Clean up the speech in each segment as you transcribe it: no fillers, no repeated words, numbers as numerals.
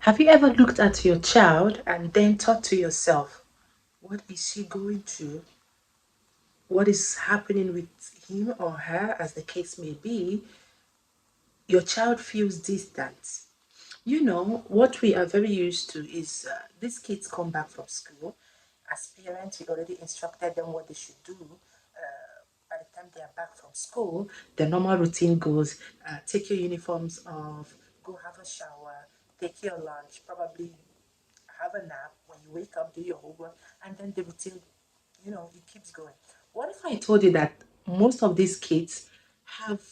Have you ever looked at your child and then thought to yourself, what is she going through? What is happening with him or her, as the case may be? Your child feels distant. What we are very used to is these kids come back from school. As parents, we already instructed them what they should do. By the time they are back from school, the normal routine goes take your uniforms off, go have a shower, take your lunch, probably have a nap. When you wake up, do your homework, and then the routine, it keeps going. What if I told you that most of these kids have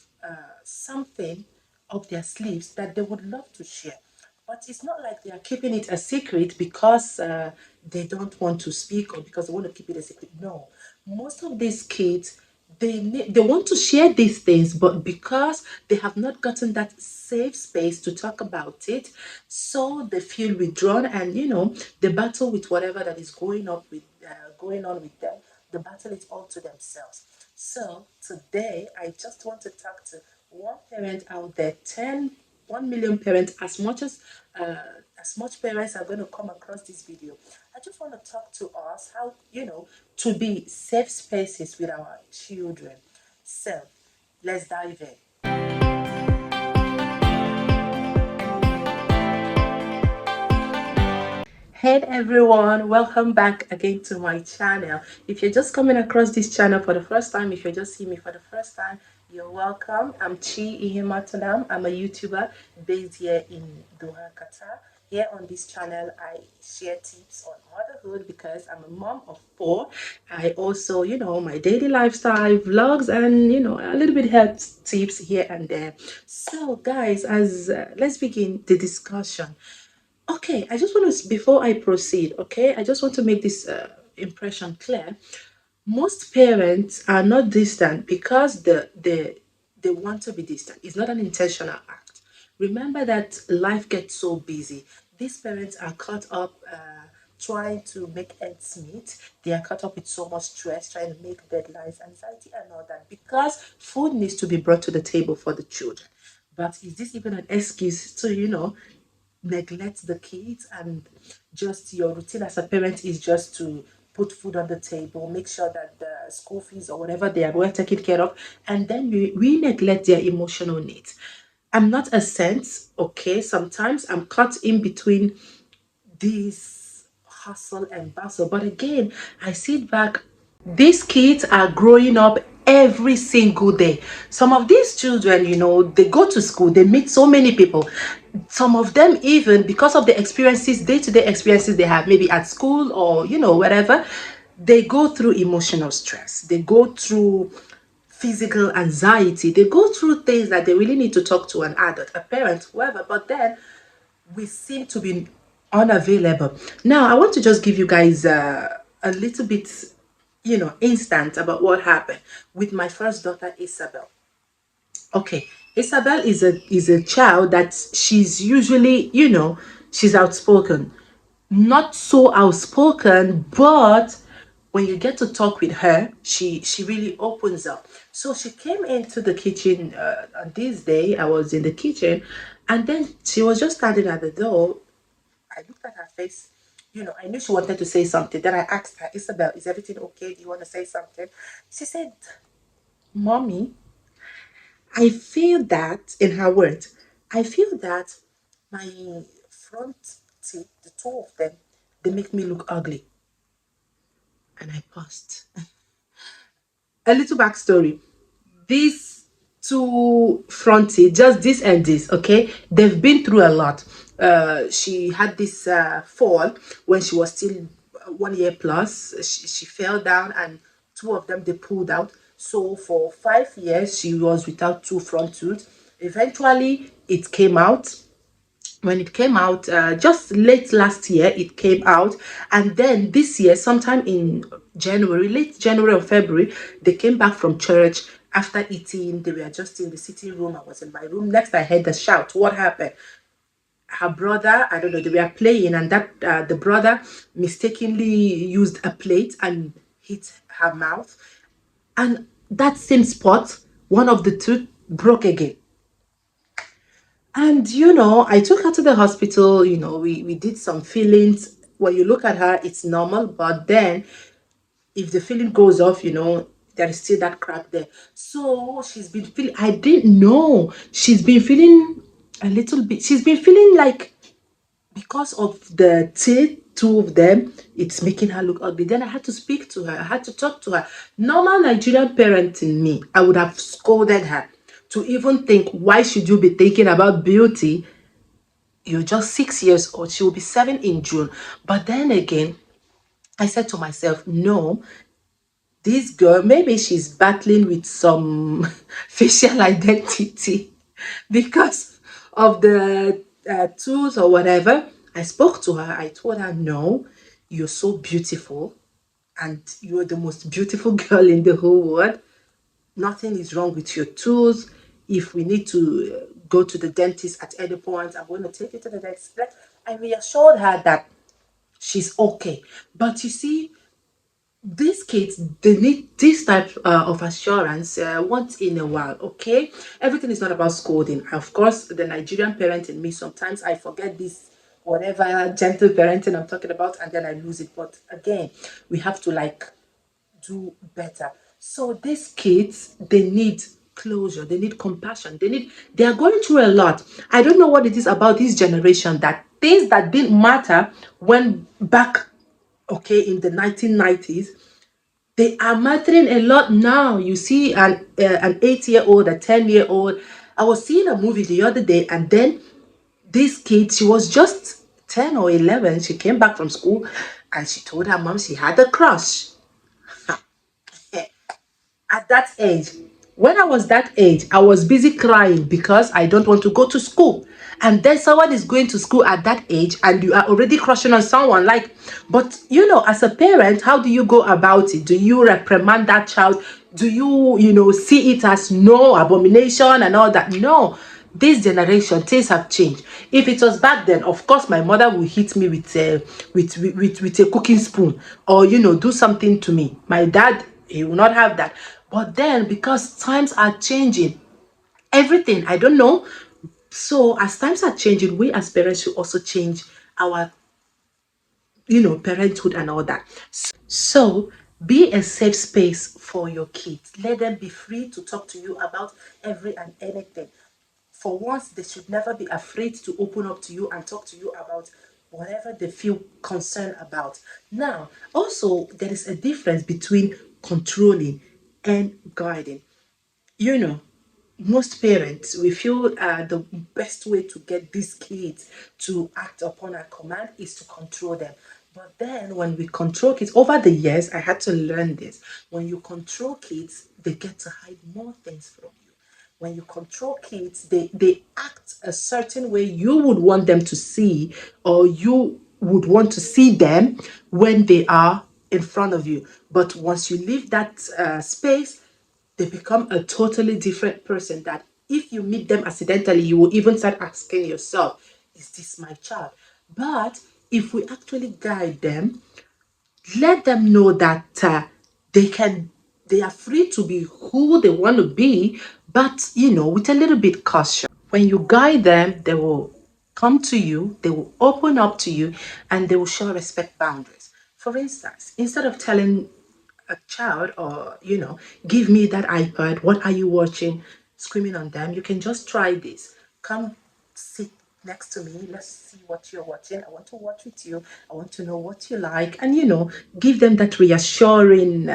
something up their sleeves that they would love to share? But it's not like they are keeping it a secret because they don't want to speak or because they want to keep it a secret. No, most of these kids they want to share these things, but because they have not gotten that safe space to talk about it, so they feel withdrawn, and the battle with whatever that is going on with them, the battle is all to themselves. So today I just want to talk to one parent out there, 1 million parents, uh, as much parents are going to come across this video. I just want to talk to us how, to be safe spaces with our children. So let's dive in. Hey everyone, welcome back again to my channel. If you're just coming across this channel for the first time, if you're just seeing me for the first time, you're welcome. I'm Chi Ihematanam. I'm a YouTuber based here in Doha, Qatar. Here on this channel, I share tips on motherhood because I'm a mom of four. I also, my daily lifestyle vlogs and, a little bit health tips here and there. So guys, as let's begin the discussion. Okay, I just want to, before I proceed, okay, I just want to make this impression clear. Most parents are not distant because they want to be distant. It's not an intentional act. Remember that life gets so busy. These parents are caught up trying to make ends meet. They are caught up with so much stress, trying to make deadlines, anxiety, and all that because food needs to be brought to the table for the children. But is this even an excuse to, neglect the kids, and just your routine as a parent is just to put food on the table, make sure that the school fees or whatever they are well taken care of, and then we neglect their emotional needs? I'm not a saint, okay? Sometimes I'm caught in between this hustle and bustle. But again, I sit back. These kids are growing up every single day. Some of these children, they go to school, they meet so many people. Some of them, even because of the experiences, day-to-day experiences they have, maybe at school or, wherever, they go through emotional stress. They go through physical anxiety. They go through things that they really need to talk to an adult, a parent, whoever. But then we seem to be unavailable. Now, I want to just give you guys a little bit, instant about what happened with my first daughter, Isabel. Okay, Isabel is a child that she's usually, she's outspoken. Not so outspoken, but when you get to talk with her, she really opens up. So she came into the kitchen on this day. I was in the kitchen, and then she was just standing at the door. I looked at her face. I knew she wanted to say something. Then I asked her, Isabel, is everything okay? Do you want to say something? She said, Mommy, I feel that, in her words, I feel that my front teeth, the two of them, they make me look ugly. And I paused. A little backstory. These two fronted, just this and this, okay, they've been through a lot. She had this fall when she was still 1 year plus. She fell down, and two of them they pulled out. So for 5 years she was without two front tooth. Eventually it came out. When it came out, just late last year it came out, and then this year sometime in January, late January or February, they came back from church after eating. They were just in the sitting room. I was in my room. Next I heard the shout. What happened? Her brother, I don't know, they were playing, and that the brother mistakenly used a plate and hit her mouth, and that same spot, one of the tooth broke again. And I took her to the hospital. We did some feelings. When you look at her, it's normal, but then if the feeling goes off, there is still that crack there. So she's been feeling, I didn't know. She's been feeling a little bit, she's been feeling like, because of the teeth, two of them, it's making her look ugly. Then I had to speak to her. I had to talk to her. Normal Nigerian parent in me, I would have scolded her to even think, why should you be thinking about beauty? You're just 6 years old. She will be 7 in June. But then again, I said to myself, no, this girl, maybe she's battling with some facial identity because of the tools or whatever. I spoke to her. I told her, no, you're so beautiful and you're the most beautiful girl in the whole world. Nothing is wrong with your tools. If we need to go to the dentist at any point, I'm going to take you to the dentist. I reassured her that she's okay. But you see, these kids, they need this type of assurance once in a while. Okay, everything is not about scolding. Of course, the Nigerian parent in me, sometimes I forget this whatever gentle parenting I'm talking about, and then I lose it. But again, we have to like do better. So these kids, they need closure, they need compassion, they are going through a lot. I don't know what it is about this generation, that things that didn't matter when back, okay, in the 1990s, they are mattering a lot now. You see an 8-year old, a 10-year old. I was seeing a movie the other day, and then this kid, she was just 10 or 11. She came back from school and she told her mom she had a crush. At that age, when I was that age, I was busy crying because I don't want to go to school. And then someone is going to school at that age and you are already crushing on someone. Like, but as a parent, how do you go about it? Do you reprimand that child? Do you, see it as no abomination and all that? No. This generation, things have changed. If it was back then, of course my mother would hit me with a cooking spoon, or do something to me. My dad, he will not have that. But then, because times are changing, everything, I don't know. So as times are changing, we as parents should also change our parenthood and all that. So be a safe space for your kids. Let them be free to talk to you about every and anything. For once, they should never be afraid to open up to you and talk to you about whatever they feel concerned about. Now, also, there is a difference between controlling and guiding. You know, most parents, we feel the best way to get these kids to act upon our command is to control them. But then when we control kids, over the years, I had to learn this. When you control kids, they get to hide more things from you. When you control kids, they act a certain way you would want them to see, or you would want to see them when they are in front of you. But once you leave that space, they become a totally different person, that if you meet them accidentally, you will even start asking yourself, is this my child? But if we actually guide them, let them know that they are free to be who they want to be, but with a little bit caution. When you guide them, they will come to you, they will open up to you, and they will show respect boundaries. For instance, instead of telling a child, or give me that iPad, what are you watching, screaming on them, you can just try this. Come sit next to me, let's see what you're watching. I want to watch with you. I want to know what you like, and give them that reassuring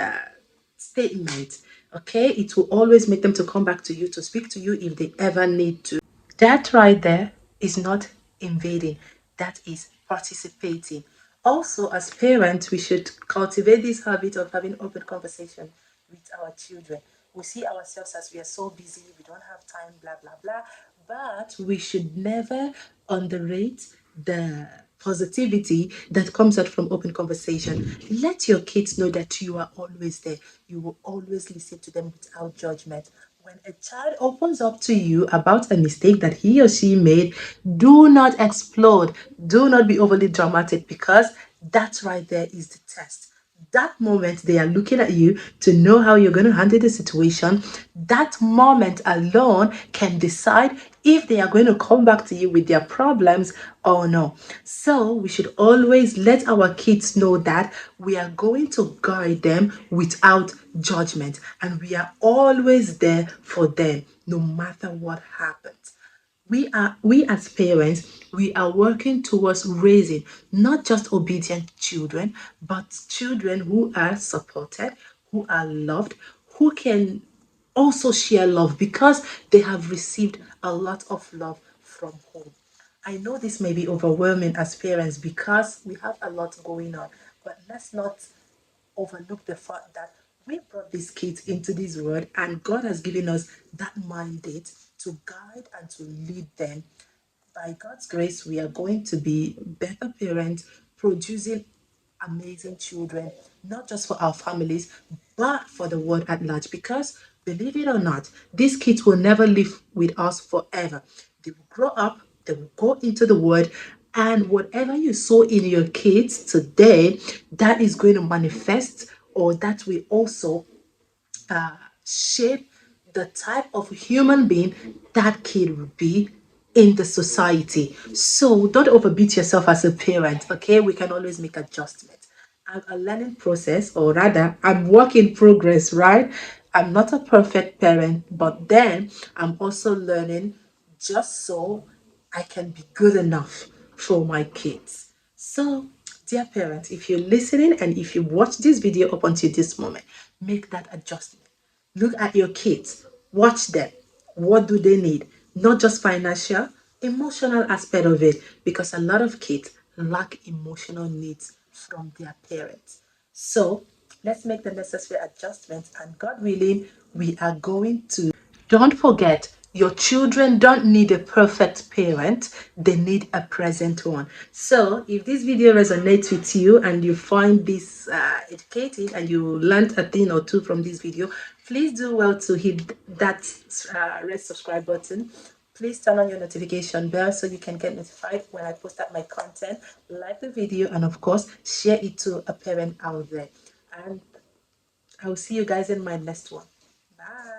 statement. Okay, it will always make them to come back to you, to speak to you if they ever need to. That right there is not invading, that is participating. Also, as parents, we should cultivate this habit of having open conversation with our children. We see ourselves as we are so busy, we don't have time, blah, blah, blah. But we should never underrate the positivity that comes out from open conversation. Let your kids know that you are always there. You will always listen to them without judgment. When a child opens up to you about a mistake that he or she made, do not explode. Do not be overly dramatic, because that right there is the test. That moment they are looking at you to know how you're going to handle the situation. That moment alone can decide if they are going to come back to you with their problems or no. So we should always let our kids know that we are going to guide them without judgment, and we are always there for them no matter what happens. We as parents, we are working towards raising not just obedient children, but children who are supported, who are loved, who can also share love because they have received a lot of love from home. I know this may be overwhelming as parents because we have a lot going on, but let's not overlook the fact that we brought these kids into this world and God has given us that mandate to guide and to lead them. By God's grace, we are going to be better parents, producing amazing children, not just for our families, but for the world at large. Because believe it or not, these kids will never live with us forever. They will grow up, they will go into the world, and whatever you saw in your kids today, that is going to manifest, or that will also uh, shape the type of human being that kid will be in the society. So don't overbeat yourself as a parent, okay? We can always make adjustments. I'm a learning process, or rather, I'm work in progress, right? I'm not a perfect parent, but then I'm also learning just so I can be good enough for my kids. So, dear parents, if you're listening and if you watch this video up until this moment, make that adjustment. Look at your kids, watch them. What do they need? Not just financial, emotional aspect of it, because a lot of kids lack emotional needs from their parents. So let's make the necessary adjustments, and God willing, we are going to. Don't forget, your children don't need a perfect parent, they need a present one. So, if this video resonates with you and you find this educative and you learned a thing or two from this video, please do well to hit that red subscribe button. Please turn on your notification bell so you can get notified when I post up my content. Like the video and, of course, share it to a parent out there. And I'll see you guys in my next one. Bye.